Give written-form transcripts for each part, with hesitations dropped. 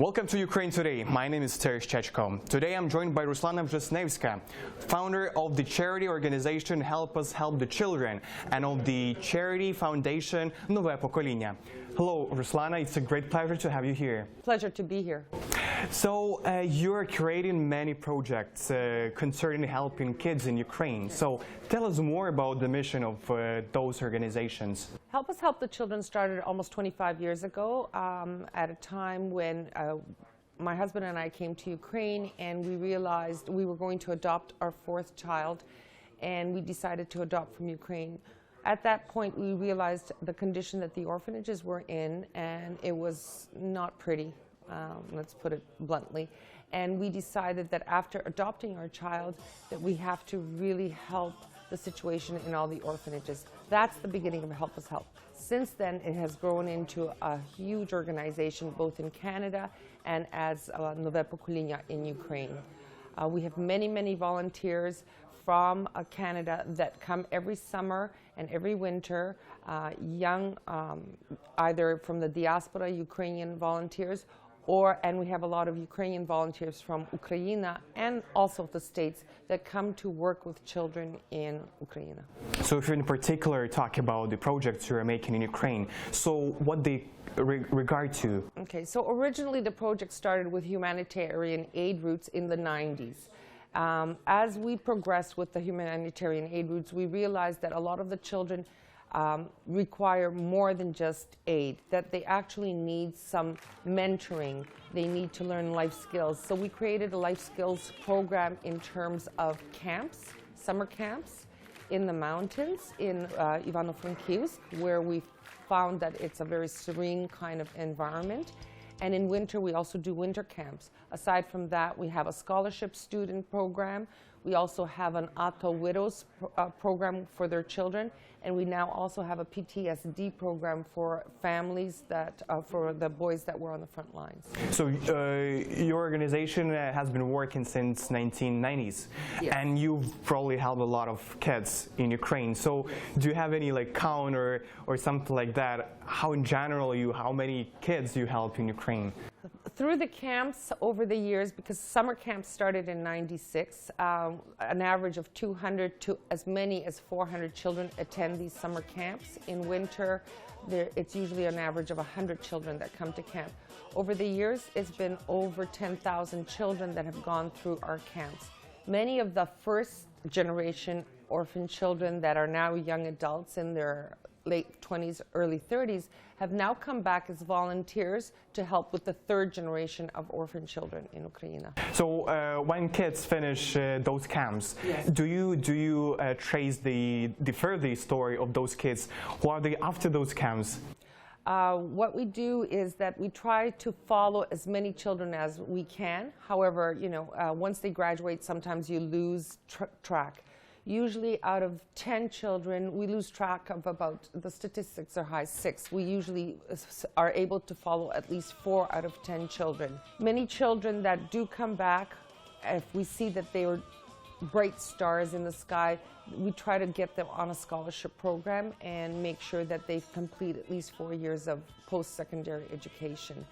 Welcome to Ukraine Today. My name is Chechko. Today I'm joined by Ruslana Wrzesnewskyj, founder of the charity organization Help Us Help the Children and of the charity foundation Nove Pokolinnya. Hello Ruslana, it's a great pleasure to have you here. Pleasure to be here. So you're creating many projects concerning helping kids in Ukraine. So tell us more about the mission of those organizations. Help Us Help the Children started almost 25 years ago at a time when my husband and I came to Ukraine and we realized we were going to adopt our fourth child, and we decided to adopt from Ukraine. At that point we realized the condition that the orphanages were in, and it was not pretty. Let's put it bluntly. And we decided that after adopting our child that we have to really help the situation in all the orphanages. That's the beginning of Help Us Help. Since then it has grown into a huge organization both in Canada and as Nove Pokolinnya in Ukraine. We have many volunteers from Canada that come every summer and every winter, young, either from the diaspora Ukrainian volunteers, and we have a lot of Ukrainian volunteers from Ukraine and also the States that come to work with children in Ukraine. So if you in particular talk about the projects you're making in Ukraine, so what they regard to? Okay, so originally the project started with humanitarian aid routes in the 90s. As we progressed with the humanitarian aid routes, we realized that a lot of the children require more than just aid, that they actually need some mentoring. They need to learn life skills. So we created a life skills program in terms of camps, summer camps in the mountains in Ivano-Frankivsk, where we found that it's a very serene kind of environment. And in winter, we also do winter camps. Aside from that, we have a scholarship student program. We also have an ATO widows program for their children. And we now also have a PTSD program for families that, for the boys that were on the front lines. So your organization has been working since 1990s. Yes. And you've probably helped a lot of kids in Ukraine. So do you have any count or something like that? How in general how many kids you help in Ukraine? Through the camps over the years, because summer camps started in '96, an average of 200 to as many as 400 children attend these summer camps. In winter, it's usually an average of 100 children that come to camp. Over the years, it's been over 10,000 children that have gone through our camps. Many of the first generation orphan children that are now young adults in their late 20s, early 30s, have now come back as volunteers to help with the third generation of orphan children in Ukraine. So when kids finish those camps, yes, do you trace the further story of those kids? Who are they after those camps? What we do is that we try to follow as many children as we can. However, once they graduate, sometimes you lose track. Usually out of 10 children, we lose track of about, the statistics are high, 6. We usually are able to follow at least 4 out of 10 children. Many children that do come back, if we see that they were bright stars in the sky, we try to get them on a scholarship program and make sure that they complete at least 4 years of post-secondary education.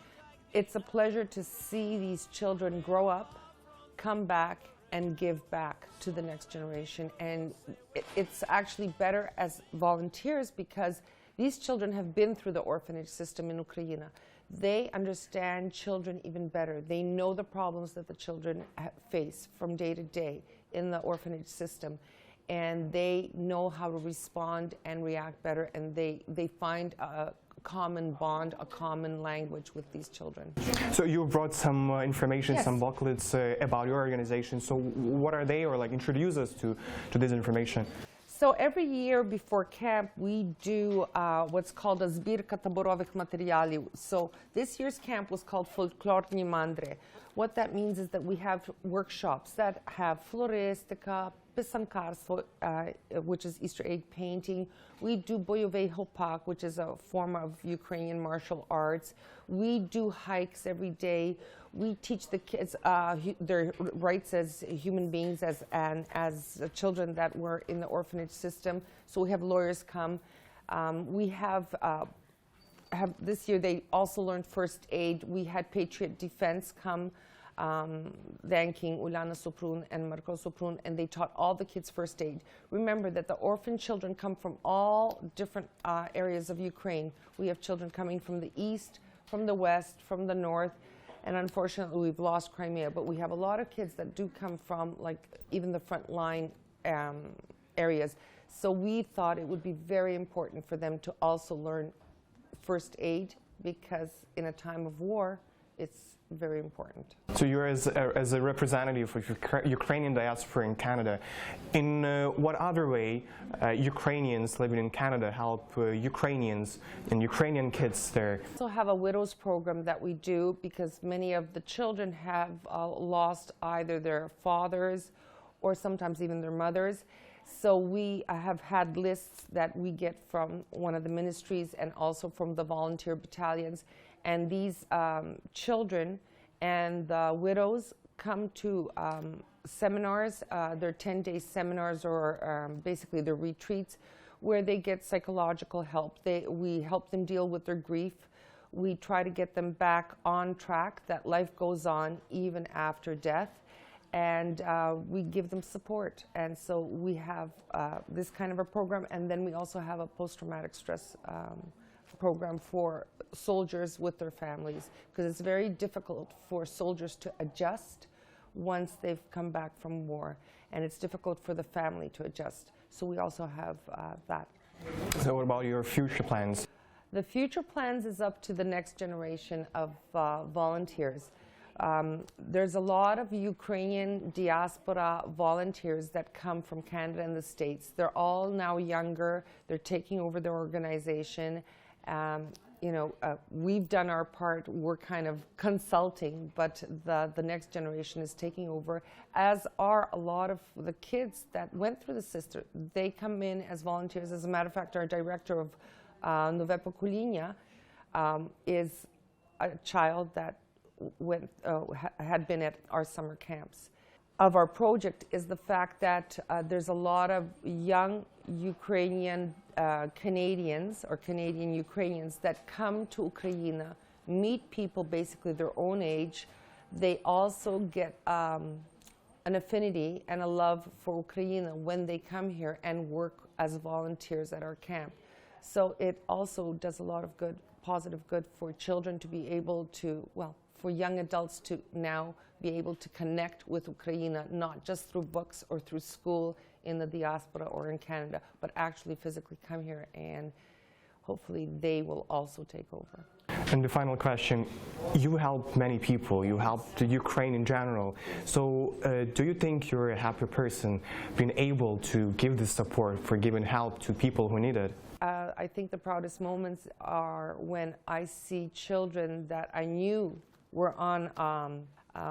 It's a pleasure to see these children grow up, come back, and give back to the next generation. And it's actually better as volunteers because these children have been through the orphanage system in Ukraine. They understand children even better. They know the problems that the children face from day to day in the orphanage system. And they know how to respond and react better, and they find a common bond, a common language with these children. So you brought some information, yes, some booklets about your organization. So what are they, or introduce us to this information? So every year before camp, we do what's called a збірка таборових матеріалів. So this year's camp was called Folklorні мандри. What that means is that we have workshops that have floristika, pisankarstvo, which is Easter egg painting. We do бойовий гопак, which is a form of Ukrainian martial arts. We do hikes every day. We teach the kids their rights as human beings, as children that were in the orphanage system. So we have lawyers come. We have this year they also learned first aid. We had Patriot Defense come, thanking Ulana Soprun and Marco Soprun, and they taught all the kids first aid. Remember that the orphan children come from all different areas of Ukraine. We have children coming from the east, from the west, from the north, and unfortunately we've lost Crimea, but we have a lot of kids that do come from like even the front line areas. So we thought it would be very important for them to also learn first aid, because in a time of war, it's very important. So you're as a representative of Ukrainian diaspora in Canada. In what other way Ukrainians living in Canada help Ukrainians and Ukrainian kids there? We also have a widows program that we do, because many of the children have lost either their fathers or sometimes even their mothers. So we have had lists that we get from one of the ministries and also from the volunteer battalions. And these children and the widows come to seminars. They're 10-day seminars, or basically they're retreats, where they get psychological help. We help them deal with their grief. We try to get them back on track, that life goes on even after death. And we give them support. And so we have this kind of a program. And then we also have a post-traumatic stress program for soldiers with their families, because it's very difficult for soldiers to adjust once they've come back from war, and it's difficult for the family to adjust. So we also have that. So what about your future plans? The future plans is up to the next generation of volunteers. There's a lot of Ukrainian diaspora volunteers that come from Canada and the States. They're all now younger. They're taking over their organization. We've done our part. We're kind of consulting, but the next generation is taking over, as are a lot of the kids that went through the system. They come in as volunteers. As a matter of fact, our director of Nove Pokolinnya is a child that had been at our summer camps. Of our project is the fact that there's a lot of young Ukrainian Canadians or Canadian Ukrainians that come to Ukraine, meet people basically their own age. They also get an affinity and a love for Ukraine when they come here and work as volunteers at our camp. So it also does a lot of good, positive good for children to be able to, well, for young adults to now be able to connect with Ukraine, not just through books or through school in the diaspora or in Canada, but actually physically come here, and hopefully they will also take over. And the final question, you help many people, you help the Ukraine in general. So do you think you're a happy person being able to give this support, for giving help to people who need it? I think the proudest moments are when I see children that I knew were on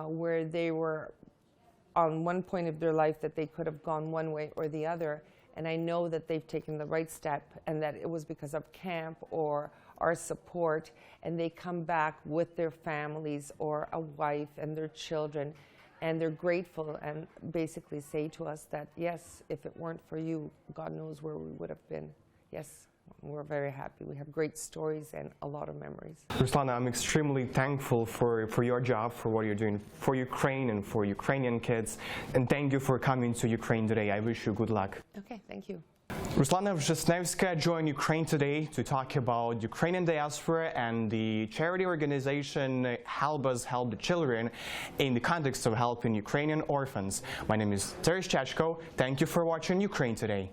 where they were on one point of their life that they could have gone one way or the other, and I know that they've taken the right step, and that it was because of camp or our support, and they come back with their families or a wife and their children, and they're grateful and basically say to us that, yes, if it weren't for you, God knows where we would have been. Yes, we're very happy. We have great stories and a lot of memories. Ruslana, I'm extremely thankful for your job, for what you're doing for Ukraine and for Ukrainian kids. And thank you for coming to Ukraine today. I wish you good luck. Okay, thank you. Ruslana Wrzesnewskyj joined Ukraine today to talk about Ukrainian diaspora and the charity organization Help Us Help the Children in the context of helping Ukrainian orphans. My name is Charitable. Thank you for watching Ukraine Today.